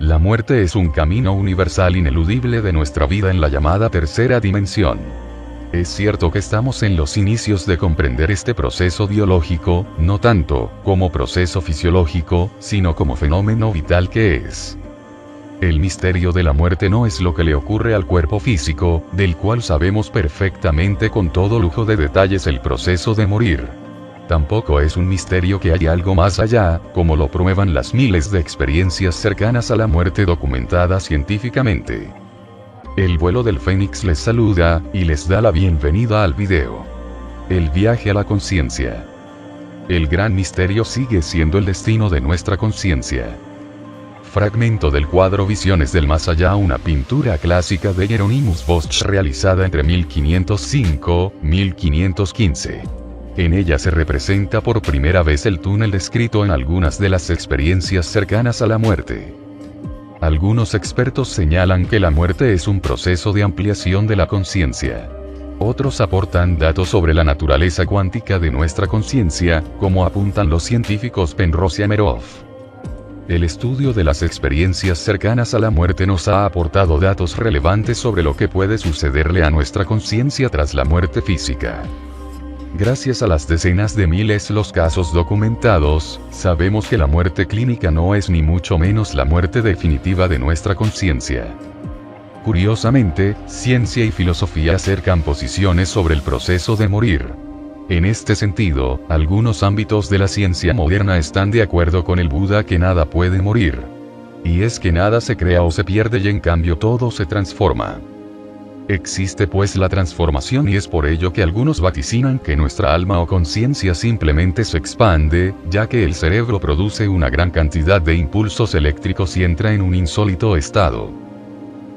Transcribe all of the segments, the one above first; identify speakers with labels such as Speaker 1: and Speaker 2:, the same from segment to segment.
Speaker 1: La muerte es un camino universal ineludible de nuestra vida en la llamada tercera dimensión. Es cierto que estamos en los inicios de comprender este proceso biológico, no tanto como proceso fisiológico, sino como fenómeno vital que es. El misterio de la muerte no es lo que le ocurre al cuerpo físico, del cual sabemos perfectamente con todo lujo de detalles el proceso de morir. Tampoco es un misterio que haya algo más allá, como lo prueban las miles de experiencias cercanas a la muerte documentadas científicamente. El vuelo del Fénix les saluda, y les da la bienvenida al video. El viaje a la conciencia. El gran misterio sigue siendo el destino de nuestra conciencia. Fragmento del cuadro Visiones del Más Allá, una pintura clásica de Hieronymus Bosch realizada entre 1505-1515. En ella se representa por primera vez el túnel descrito en algunas de las experiencias cercanas a la muerte. Algunos expertos señalan que la muerte es un proceso de ampliación de la conciencia. Otros aportan datos sobre la naturaleza cuántica de nuestra conciencia, como apuntan los científicos Penrose y Amerov. El estudio de las experiencias cercanas a la muerte nos ha aportado datos relevantes sobre lo que puede sucederle a nuestra conciencia tras la muerte física. Gracias a las decenas de miles los casos documentados, sabemos que la muerte clínica no es ni mucho menos la muerte definitiva de nuestra conciencia. Curiosamente, ciencia y filosofía acercan posiciones sobre el proceso de morir. En este sentido, algunos ámbitos de la ciencia moderna están de acuerdo con el Buda que nada puede morir. Y es que nada se crea o se pierde y en cambio todo se transforma. Existe pues la transformación y es por ello que algunos vaticinan que nuestra alma o conciencia simplemente se expande, ya que el cerebro produce una gran cantidad de impulsos eléctricos y entra en un insólito estado.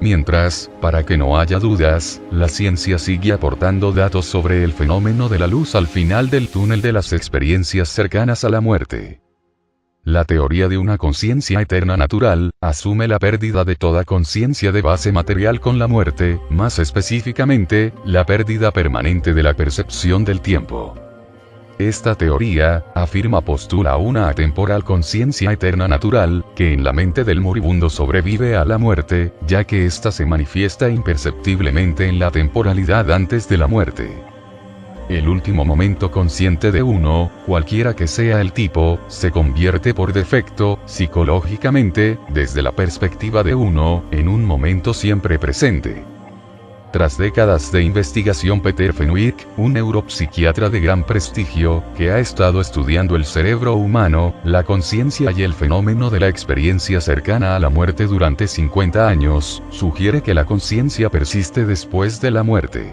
Speaker 1: Mientras, para que no haya dudas, la ciencia sigue aportando datos sobre el fenómeno de la luz al final del túnel de las experiencias cercanas a la muerte. La teoría de una conciencia eterna natural, asume la pérdida de toda conciencia de base material con la muerte, más específicamente, la pérdida permanente de la percepción del tiempo. Esta teoría, afirma, postula una atemporal conciencia eterna natural, que en la mente del moribundo sobrevive a la muerte, ya que ésta se manifiesta imperceptiblemente en la temporalidad antes de la muerte. El último momento consciente de uno, cualquiera que sea el tipo, se convierte por defecto, psicológicamente, desde la perspectiva de uno, en un momento siempre presente. Tras décadas de investigación, Peter Fenwick, un neuropsiquiatra de gran prestigio, que ha estado estudiando el cerebro humano, la conciencia y el fenómeno de la experiencia cercana a la muerte durante 50 años, sugiere que la conciencia persiste después de la muerte.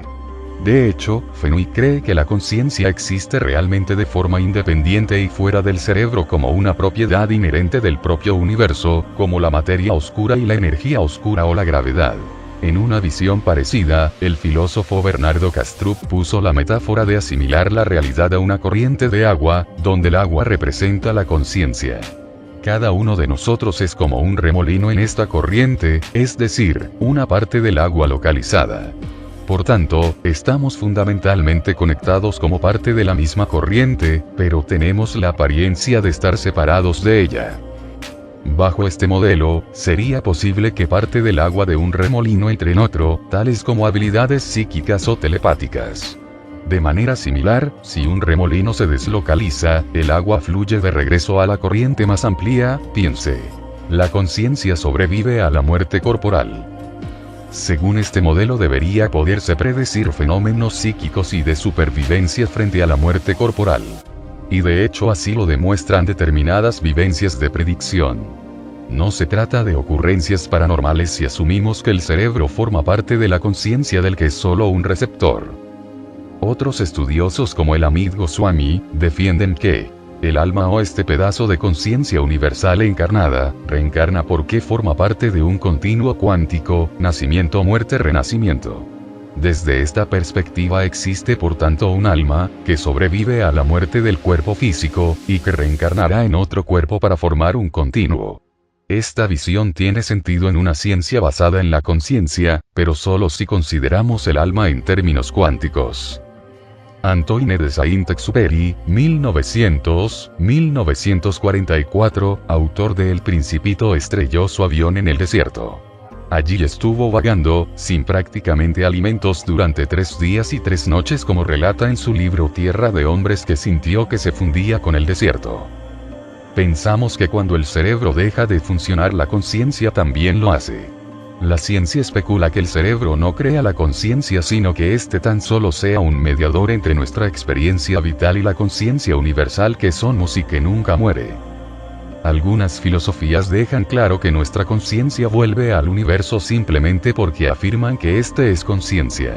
Speaker 1: De hecho, Fenwick cree que la conciencia existe realmente de forma independiente y fuera del cerebro como una propiedad inherente del propio universo, como la materia oscura y la energía oscura o la gravedad. En una visión parecida, el filósofo Bernardo Kastrup puso la metáfora de asimilar la realidad a una corriente de agua, donde el agua representa la conciencia. Cada uno de nosotros es como un remolino en esta corriente, es decir, una parte del agua localizada. Por tanto, estamos fundamentalmente conectados como parte de la misma corriente, pero tenemos la apariencia de estar separados de ella. Bajo este modelo, sería posible que parte del agua de un remolino entre en otro, tales como habilidades psíquicas o telepáticas. De manera similar, si un remolino se deslocaliza, el agua fluye de regreso a la corriente más amplia, piense. La conciencia sobrevive a la muerte corporal. Según este modelo debería poderse predecir fenómenos psíquicos y de supervivencia frente a la muerte corporal. Y de hecho así lo demuestran determinadas vivencias de predicción. No se trata de ocurrencias paranormales si asumimos que el cerebro forma parte de la conciencia del que es solo un receptor. Otros estudiosos como el Amit Goswami, defienden que el alma o este pedazo de conciencia universal encarnada, reencarna porque forma parte de un continuo cuántico, nacimiento, muerte, renacimiento. Desde esta perspectiva existe por tanto un alma, que sobrevive a la muerte del cuerpo físico, y que reencarnará en otro cuerpo para formar un continuo. Esta visión tiene sentido en una ciencia basada en la conciencia, pero solo si consideramos el alma en términos cuánticos. Antoine de Saint-Exupéry, 1900-1944, autor de El Principito, estrelló su avión en el desierto. Allí estuvo vagando, sin prácticamente alimentos durante 3 días y 3 noches, como relata en su libro Tierra de Hombres, que sintió que se fundía con el desierto. Pensamos que cuando el cerebro deja de funcionar, la conciencia también lo hace. La ciencia especula que el cerebro no crea la conciencia, sino que éste tan solo sea un mediador entre nuestra experiencia vital y la conciencia universal que somos y que nunca muere. Algunas filosofías dejan claro que nuestra conciencia vuelve al universo simplemente porque afirman que éste es conciencia.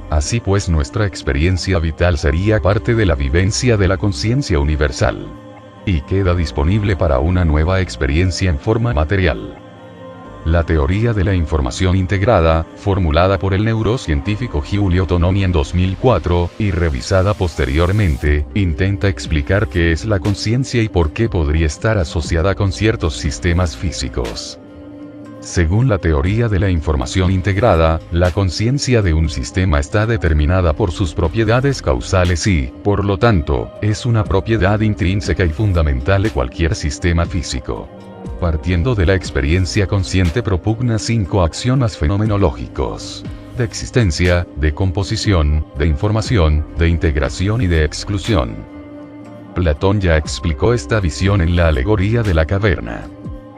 Speaker 1: Así pues, nuestra experiencia vital sería parte de la vivencia de la conciencia universal. Y queda disponible para una nueva experiencia en forma material. La teoría de la información integrada, formulada por el neurocientífico Giulio Tononi en 2004, y revisada posteriormente, intenta explicar qué es la conciencia y por qué podría estar asociada con ciertos sistemas físicos. Según la teoría de la información integrada, la conciencia de un sistema está determinada por sus propiedades causales y, por lo tanto, es una propiedad intrínseca y fundamental de cualquier sistema físico. Partiendo de la experiencia consciente, propugna 5 axiomas fenomenológicos: de existencia, de composición, de información, de integración y de exclusión. Platón ya explicó esta visión en la alegoría de la caverna.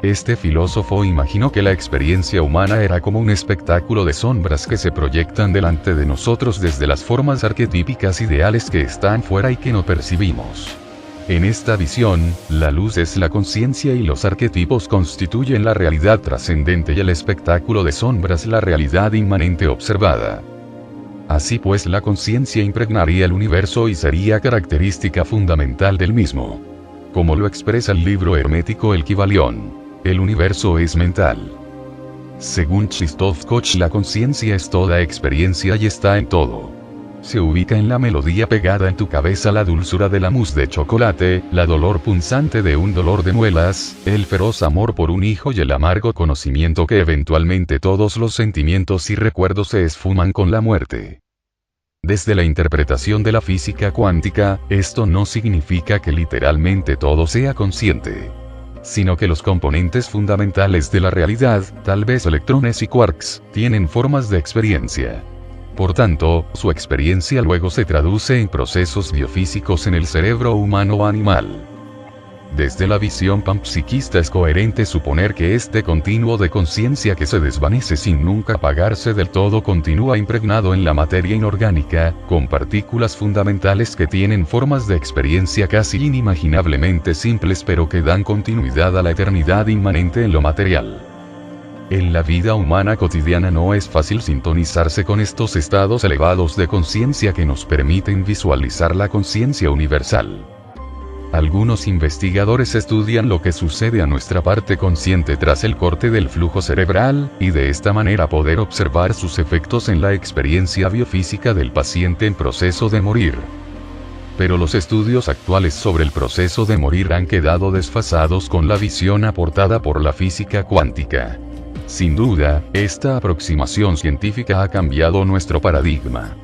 Speaker 1: Este filósofo imaginó que la experiencia humana era como un espectáculo de sombras que se proyectan delante de nosotros desde las formas arquetípicas ideales que están fuera y que no percibimos. En esta visión, la luz es la conciencia y los arquetipos constituyen la realidad trascendente y el espectáculo de sombras la realidad inmanente observada. Así pues, la conciencia impregnaría el universo y sería característica fundamental del mismo. Como lo expresa el libro hermético El Kybalión, el universo es mental. Según Krzysztof Koch, la conciencia es toda experiencia y está en todo. Se ubica en la melodía pegada en tu cabeza, la dulzura de la mousse de chocolate, la dolor punzante de un dolor de muelas, el feroz amor por un hijo y el amargo conocimiento que eventualmente todos los sentimientos y recuerdos se esfuman con la muerte. Desde la interpretación de la física cuántica, esto no significa que literalmente todo sea consciente, sino que los componentes fundamentales de la realidad, tal vez electrones y quarks, tienen formas de experiencia. Por tanto, su experiencia luego se traduce en procesos biofísicos en el cerebro humano o animal. Desde la visión panpsiquista es coherente suponer que este continuo de conciencia que se desvanece sin nunca apagarse del todo continúa impregnado en la materia inorgánica, con partículas fundamentales que tienen formas de experiencia casi inimaginablemente simples, pero que dan continuidad a la eternidad inmanente en lo material. En la vida humana cotidiana no es fácil sintonizarse con estos estados elevados de conciencia que nos permiten visualizar la conciencia universal. Algunos investigadores estudian lo que sucede a nuestra parte consciente tras el corte del flujo cerebral, y de esta manera poder observar sus efectos en la experiencia biofísica del paciente en proceso de morir. Pero los estudios actuales sobre el proceso de morir han quedado desfasados con la visión aportada por la física cuántica. Sin duda, esta aproximación científica ha cambiado nuestro paradigma.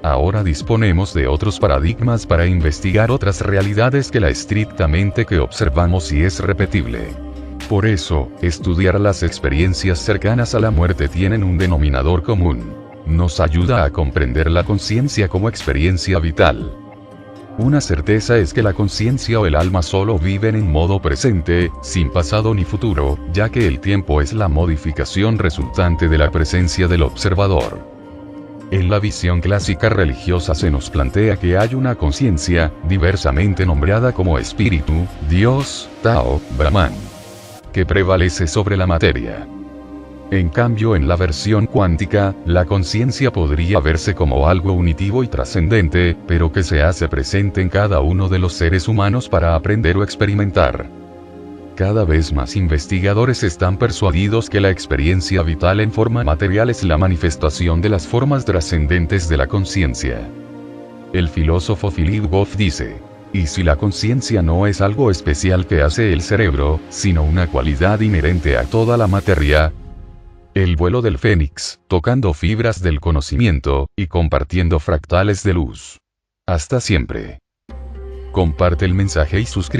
Speaker 1: Ahora disponemos de otros paradigmas para investigar otras realidades que la estrictamente que observamos y es repetible. Por eso, estudiar las experiencias cercanas a la muerte tienen un denominador común. Nos ayuda a comprender la conciencia como experiencia vital. Una certeza es que la conciencia o el alma solo viven en modo presente, sin pasado ni futuro, ya que el tiempo es la modificación resultante de la presencia del observador. En la visión clásica religiosa se nos plantea que hay una conciencia, diversamente nombrada como espíritu, Dios, Tao, Brahman, que prevalece sobre la materia. En cambio, en la versión cuántica, la conciencia podría verse como algo unitivo y trascendente, pero que se hace presente en cada uno de los seres humanos para aprender o experimentar. Cada vez más investigadores están persuadidos que la experiencia vital en forma material es la manifestación de las formas trascendentes de la conciencia. El filósofo Philip Goff dice: ¿y si la conciencia no es algo especial que hace el cerebro, sino una cualidad inherente a toda la materia? El vuelo del fénix, tocando fibras del conocimiento, y compartiendo fractales de luz. Hasta siempre. Comparte el mensaje y suscríbete.